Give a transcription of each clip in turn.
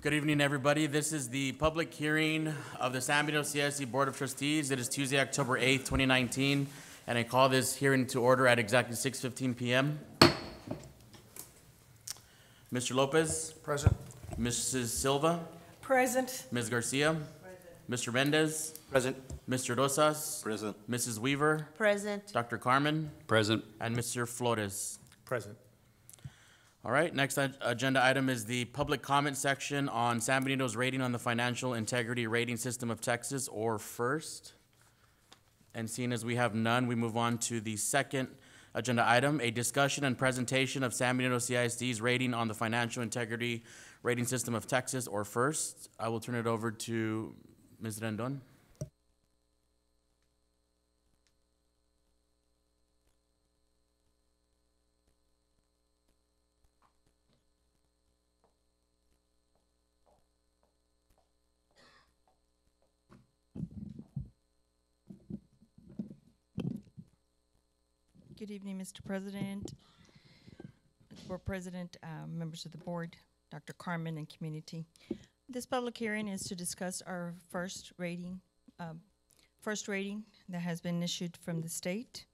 Good evening, everybody. This is the public hearing of the San Benito CISD Board of Trustees. It is Tuesday, October 8th, 2019, and I call this hearing to order at exactly 6:15 p.m. Mr. Lopez? Present. Mrs. Silva? Present. Ms. Garcia? Mr. Mendez? Present. Mr. Rosas? Present. Mrs. Weaver? Present. Dr. Carmen? Present. And Mr. Flores. Present. All right, next agenda item is the public comment section on San Benito's rating on the Financial Integrity Rating System of Texas, or FIRST. And seeing as we have none, we move on to the second agenda item, a discussion and presentation of San Benito CISD's rating on the Financial Integrity Rating System of Texas, or FIRST. I will turn it over to Ms. Rendon. Good evening, Mr. President, Board President, members of the board, Dr. Carmen, and community. This public hearing is to discuss our first rating that has been issued from the state.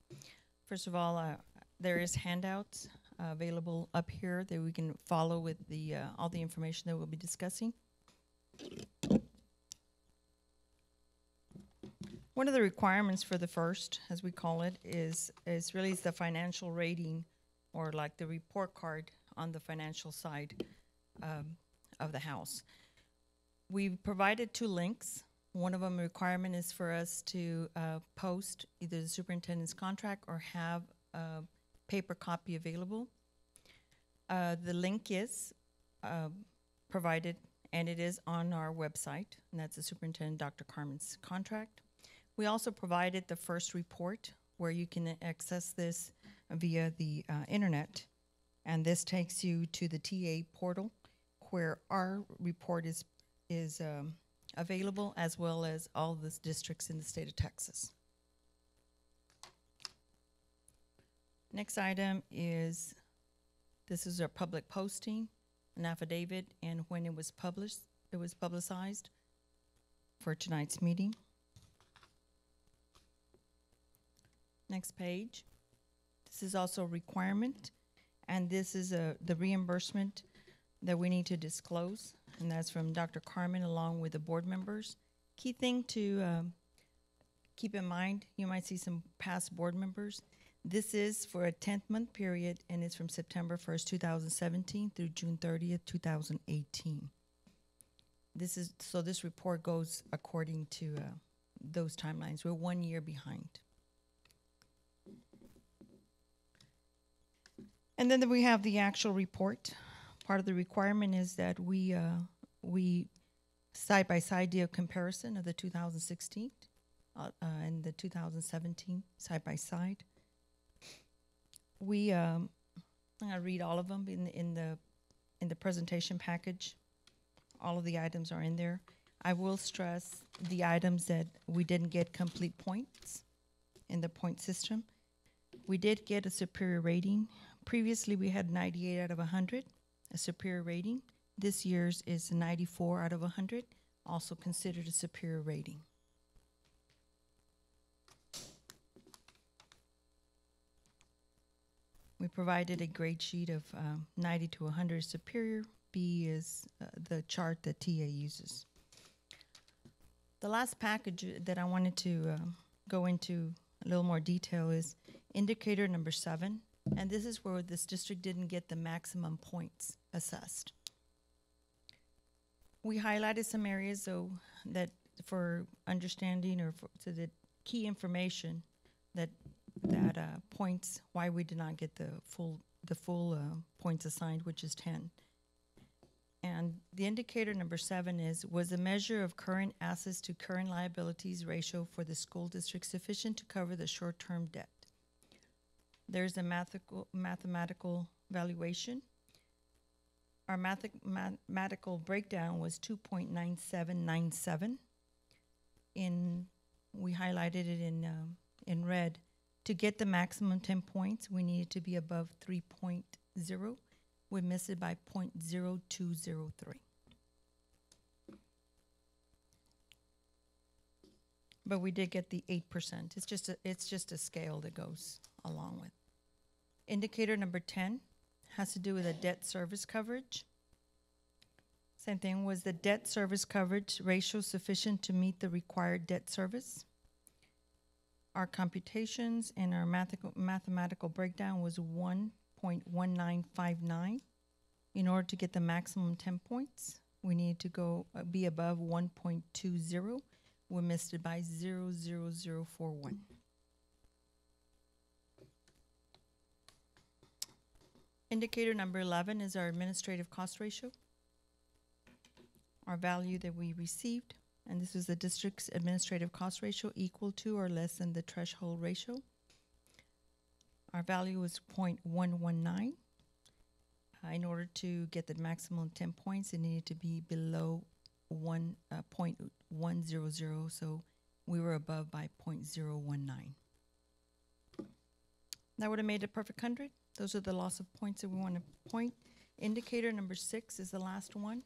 First of all, there is handouts available up here that we can follow with the all the information that we'll be discussing. One of the requirements for the first, as we call it, is really the financial rating, or like the report card on the financial side of the house. We've provided 2 links. One of them, requirement is for us to post either the superintendent's contract or have a paper copy available. The link is provided, and it is on our website, and that's the Superintendent Dr. Carmen's contract. We also provided the first report where you can access this via the internet, and this takes you to the TA portal where our report is available, as well as all the districts in the state of Texas. Next item is, this is our public posting, an affidavit, and when it was publicized for tonight's meeting. Next page. This is also a requirement, and this is the reimbursement that we need to disclose, and that's from Dr. Carmen along with the board members. Key thing to keep in mind, you might see some past board members. This is for a 10th-month period, and it's from September 1st, 2017 through June 30th, 2018. This report goes according to those timelines. We're 1 year behind. And then we have the actual report. Part of the requirement is that we side-by-side do a comparison of the 2016 and the 2017 side-by-side. I'm gonna read all of them in the presentation package. All of the items are in there. I will stress the items that we didn't get complete points in the point system. We did get a superior rating. Previously, we had 98 out of 100, a superior rating. This year's is 94 out of 100, also considered a superior rating. We provided a grade sheet of 90 to 100 superior. B is the chart that TA uses. The last package that I wanted to go into a little more detail is indicator number 7. And this is where this district didn't get the maximum points assessed. We highlighted some areas, though, that for understanding or so the key information that points why we did not get the full points assigned, which is 10. And the indicator number 7 was the measure of current assets to current liabilities ratio for the school district sufficient to cover the short-term debt. There's a mathematical valuation. Our mathematical breakdown was 2.9797. We highlighted it in red. To get the maximum 10 points, we needed to be above 3.0. We missed it by 0.0203. but we did get the 8%. It's just a scale that goes along with. Indicator number 10 has to do with a debt service coverage. Same thing, was the debt service coverage ratio sufficient to meet the required debt service? Our computations and our mathematical breakdown was 1.1959. In order to get the maximum 10 points, we need to go be above 1.20. We missed it by 0.00041. Indicator number 11 is our administrative cost ratio. Our value that we received, and this is the district's administrative cost ratio, equal to or less than the threshold ratio. Our value was 0.119. In order to get the maximum 10 points, it needed to be below 1.100, so we were above by 0.019. That would have made a perfect 100. Those are the loss of points that we want to point. Indicator number 6 is the last one.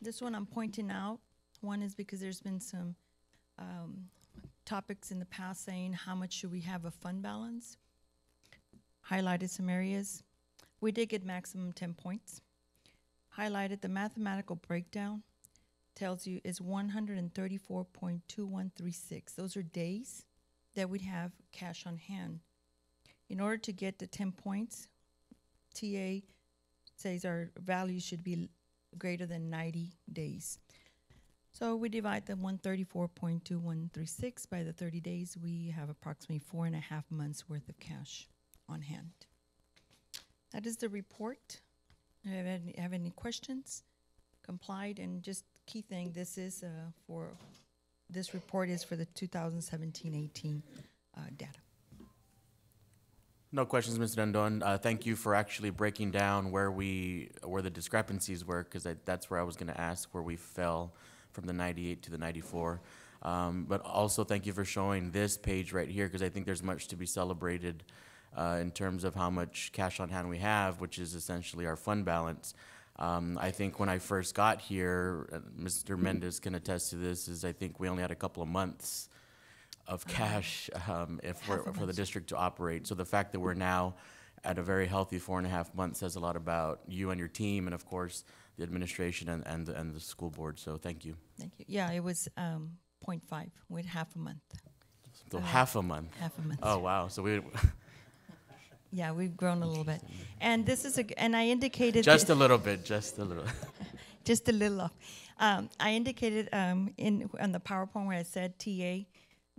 This one I'm pointing out. One is because there's been some topics in the past saying how much should we have a fund balance. Highlighted some areas. We did get maximum 10 points. Highlighted the mathematical breakdown tells you is 134.2136. Those are days that we'd have cash on hand. In order to get the 10 points, TA says our value should be greater than 90 days. So we divide the 134.2136 by the 30 days. We have approximately 4.5 months worth of cash on hand. That is the report. Have any questions? Complied, and just key thing, this is this report is for the 2017-18 data. No questions, Mr. Rendon. Thank you for actually breaking down where the discrepancies were, because that's where I was going to ask where we fell from the 98 to the 94. But also thank you for showing this page right here, because I think there's much to be celebrated in terms of how much cash on hand we have, which is essentially our fund balance. I think when I first got here, Mr. Mendez can attest to this, is I think we only had a couple of months of cash for the district to operate. So the fact that we're now at a very healthy 4.5 months says a lot about you and your team, and of course the administration and the school board. So thank you. Thank you. Yeah, it was 0.5 with half a month. So half a month. Half a month. Oh wow. So we. Yeah, we've grown a little bit, and this is and I indicated just a little bit, just a little. Just a little off. I indicated on the PowerPoint where I said TA.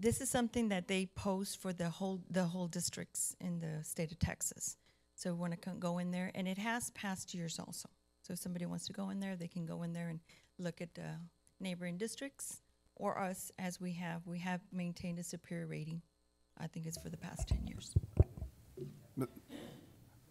This is something that they post for the whole districts in the state of Texas. So we want to go in there, and it has past years also. So if somebody wants to go in there, they can go in there and look at neighboring districts or us, as we have maintained a superior rating. I think it's for the past 10 years.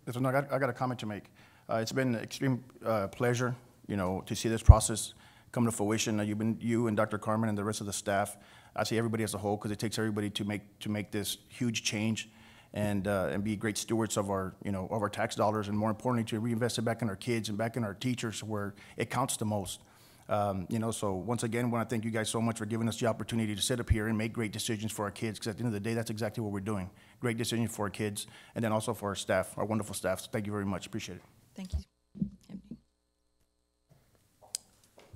Listen, I got a comment to make. It's been an extreme pleasure, to see this process come to fruition. You and Dr. Carmen and the rest of the staff. I say everybody as a whole, because it takes everybody to make this huge change, and be great stewards of our of our tax dollars, and more importantly, to reinvest it back in our kids and back in our teachers where it counts the most. So once again, I want to thank you guys so much for giving us the opportunity to sit up here and make great decisions for our kids, because at the end of the day, that's exactly what we're doing. Great decisions for our kids, and then also for our staff, our wonderful staff. So thank you very much. Appreciate it. Thank you.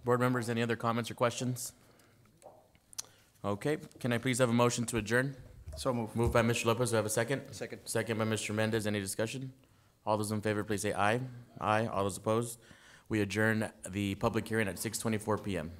Board members, any other comments or questions? Okay, can I please have a motion to adjourn? So moved. Moved by Mr. Lopez, do I have a second? Second. Second by Mr. Mendez, any discussion? All those in favor, please say aye. Aye, all those opposed? We adjourn the public hearing at 6:24 p.m.